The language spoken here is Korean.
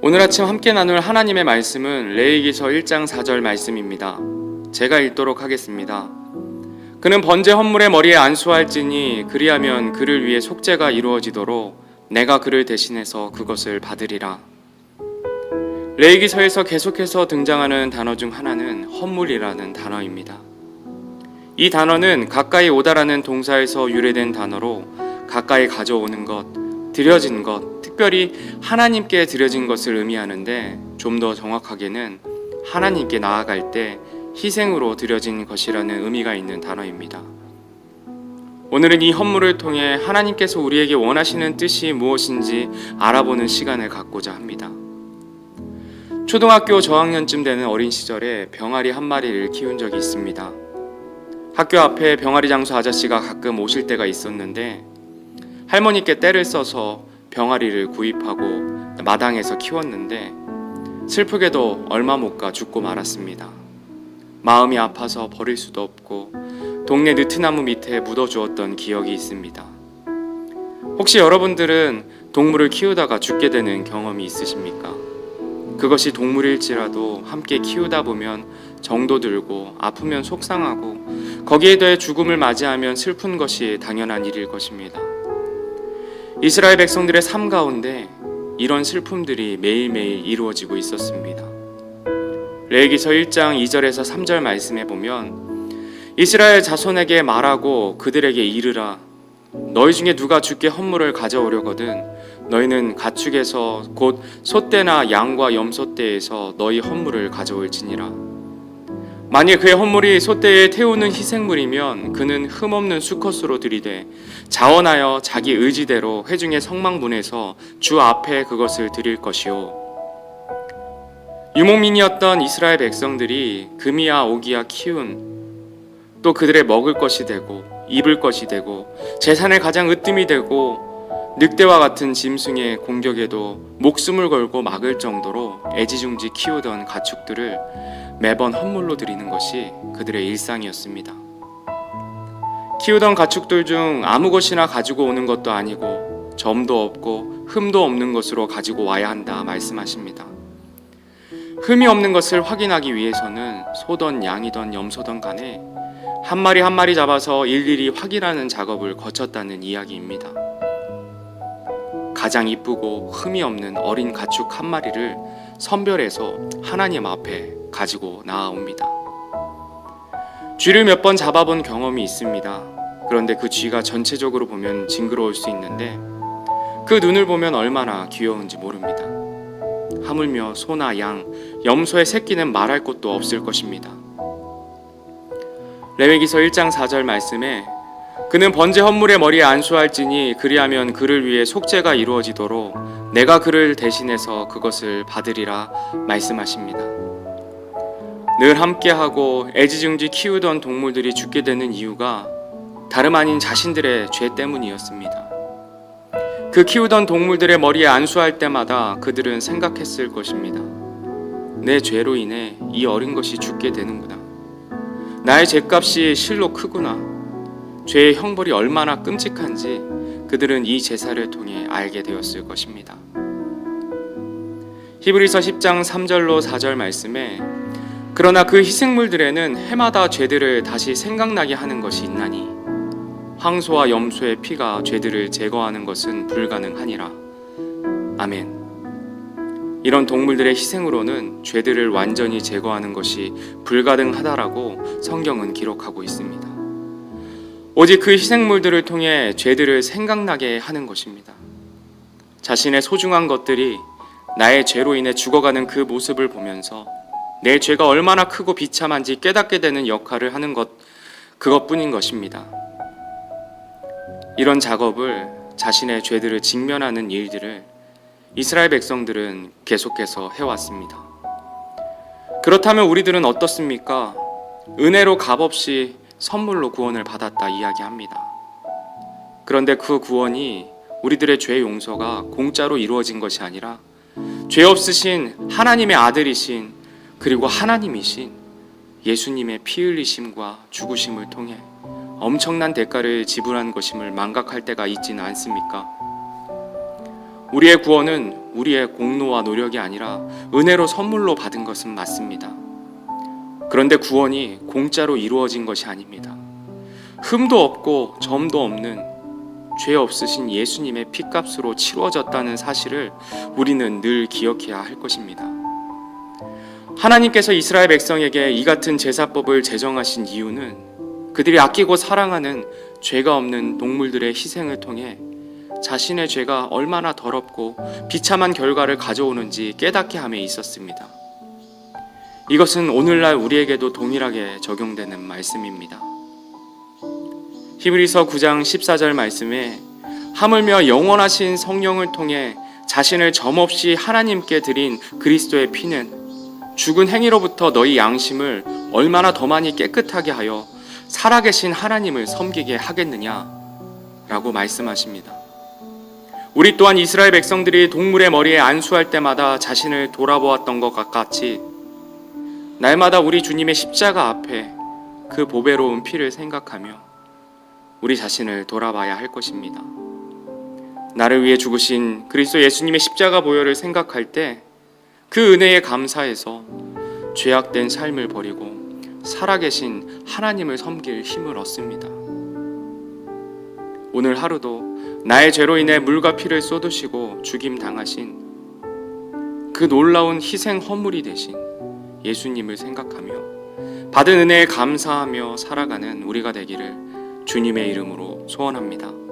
오늘 아침 함께 나눌 하나님의 말씀은 레위기서 1장 4절 말씀입니다. 제가 읽도록 하겠습니다. 그는 번제 헌물의 머리에 안수할지니 그리하면 그를 위해 속죄가 이루어지도록 내가 그를 대신해서 그것을 받으리라. 레위기서에서 계속해서 등장하는 단어 중 하나는 헌물이라는 단어입니다. 이 단어는 가까이 오다라는 동사에서 유래된 단어로 가까이 가져오는 것, 드려진 것, 특별히 하나님께 드려진 것을 의미하는데 좀 더 정확하게는 하나님께 나아갈 때 희생으로 드려진 것이라는 의미가 있는 단어입니다. 오늘은 이 헌물을 통해 하나님께서 우리에게 원하시는 뜻이 무엇인지 알아보는 시간을 갖고자 합니다. 초등학교 저학년쯤 되는 어린 시절에 병아리 한 마리를 키운 적이 있습니다. 학교 앞에 병아리 장수 아저씨가 가끔 오실 때가 있었는데 할머니께 떼를 써서 병아리를 구입하고 마당에서 키웠는데 슬프게도 얼마 못 가 죽고 말았습니다. 마음이 아파서 버릴 수도 없고 동네 느티나무 밑에 묻어주었던 기억이 있습니다. 혹시 여러분들은 동물을 키우다가 죽게 되는 경험이 있으십니까? 그것이 동물일지라도 함께 키우다 보면 정도 들고 아프면 속상하고 거기에 더해 죽음을 맞이하면 슬픈 것이 당연한 일일 것입니다. 이스라엘 백성들의 삶 가운데 이런 슬픔들이 매일매일 이루어지고 있었습니다. 레위기서 1장 2절에서 3절 말씀에 보면 이스라엘 자손에게 말하고 그들에게 이르라. 너희 중에 누가 주께 헌물을 가져오려거든 너희는 가축에서 곧 소떼나 양과 염소떼에서 너희 헌물을 가져올지니라. 만일 그의 헌물이 소떼에 태우는 희생물이면 그는 흠없는 수컷으로 들이되 자원하여 자기 의지대로 회중의 성막문에서 주 앞에 그것을 드릴 것이요. 유목민이었던 이스라엘 백성들이 금이야 오기야 키운 또 그들의 먹을 것이 되고 입을 것이 되고 재산의 가장 으뜸이 되고 늑대와 같은 짐승의 공격에도 목숨을 걸고 막을 정도로 애지중지 키우던 가축들을 매번 헌물로 드리는 것이 그들의 일상이었습니다. 키우던 가축들 중 아무 것이나 가지고 오는 것도 아니고 점도 없고 흠도 없는 것으로 가지고 와야 한다 말씀하십니다. 흠이 없는 것을 확인하기 위해서는 소든 양이든 염소든 간에 한 마리 한 마리 잡아서 일일이 확인하는 작업을 거쳤다는 이야기입니다. 가장 이쁘고 흠이 없는 어린 가축 한 마리를 선별해서 하나님 앞에 가지고 나아옵니다. 쥐를 몇 번 잡아본 경험이 있습니다. 그런데 그 쥐가 전체적으로 보면 징그러울 수 있는데 그 눈을 보면 얼마나 귀여운지 모릅니다. 하물며 소나 양, 염소의 새끼는 말할 것도 없을 것입니다. 레위기서 1장 4절 말씀에 그는 번제 헌물의 머리에 안수할지니 그리하면 그를 위해 속죄가 이루어지도록 내가 그를 대신해서 그것을 받으리라 말씀하십니다. 늘 함께하고 애지중지 키우던 동물들이 죽게 되는 이유가 다름 아닌 자신들의 죄 때문이었습니다. 그 키우던 동물들의 머리에 안수할 때마다 그들은 생각했을 것입니다. 내 죄로 인해 이 어린 것이 죽게 되는구나. 나의 죄값이 실로 크구나. 죄의 형벌이 얼마나 끔찍한지 그들은 이 제사를 통해 알게 되었을 것입니다. 히브리서 10장 3절로 4절 말씀에 그러나 그 희생물들에는 해마다 죄들을 다시 생각나게 하는 것이 있나니 황소와 염소의 피가 죄들을 제거하는 것은 불가능하니라. 아멘. 이런 동물들의 희생으로는 죄들을 완전히 제거하는 것이 불가능하다라고 성경은 기록하고 있습니다. 오직 그 희생물들을 통해 죄들을 생각나게 하는 것입니다. 자신의 소중한 것들이 나의 죄로 인해 죽어가는 그 모습을 보면서 내 죄가 얼마나 크고 비참한지 깨닫게 되는 역할을 하는 것, 그것뿐인 것입니다. 이런 작업을 자신의 죄들을 직면하는 일들을 이스라엘 백성들은 계속해서 해왔습니다. 그렇다면 우리들은 어떻습니까? 은혜로 값없이 선물로 구원을 받았다 이야기합니다. 그런데 그 구원이 우리들의 죄 용서가 공짜로 이루어진 것이 아니라 죄 없으신 하나님의 아들이신 그리고 하나님이신 예수님의 피 흘리심과 죽으심을 통해 엄청난 대가를 지불한 것임을 망각할 때가 있지는 않습니까? 우리의 구원은 우리의 공로와 노력이 아니라 은혜로 선물로 받은 것은 맞습니다. 그런데 구원이 공짜로 이루어진 것이 아닙니다. 흠도 없고 점도 없는 죄 없으신 예수님의 피값으로 치루어졌다는 사실을 우리는 늘 기억해야 할 것입니다. 하나님께서 이스라엘 백성에게 이 같은 제사법을 제정하신 이유는 그들이 아끼고 사랑하는 죄가 없는 동물들의 희생을 통해 자신의 죄가 얼마나 더럽고 비참한 결과를 가져오는지 깨닫게 함에 있었습니다. 이것은 오늘날 우리에게도 동일하게 적용되는 말씀입니다. 히브리서 9장 14절 말씀에 하물며 영원하신 성령을 통해 자신을 점없이 하나님께 드린 그리스도의 피는 죽은 행위로부터 너희 양심을 얼마나 더 많이 깨끗하게 하여 살아계신 하나님을 섬기게 하겠느냐 라고 말씀하십니다. 우리 또한 이스라엘 백성들이 동물의 머리에 안수할 때마다 자신을 돌아보았던 것 같이 날마다 우리 주님의 십자가 앞에 그 보배로운 피를 생각하며 우리 자신을 돌아봐야 할 것입니다. 나를 위해 죽으신 그리스도 예수님의 십자가 보혈을 생각할 때 그 은혜에 감사해서 죄악된 삶을 버리고 살아계신 하나님을 섬길 힘을 얻습니다. 오늘 하루도 나의 죄로 인해 물과 피를 쏟으시고 죽임 당하신 그 놀라운 희생 헌물이 되신 예수님을 생각하며 받은 은혜에 감사하며 살아가는 우리가 되기를 주님의 이름으로 소원합니다.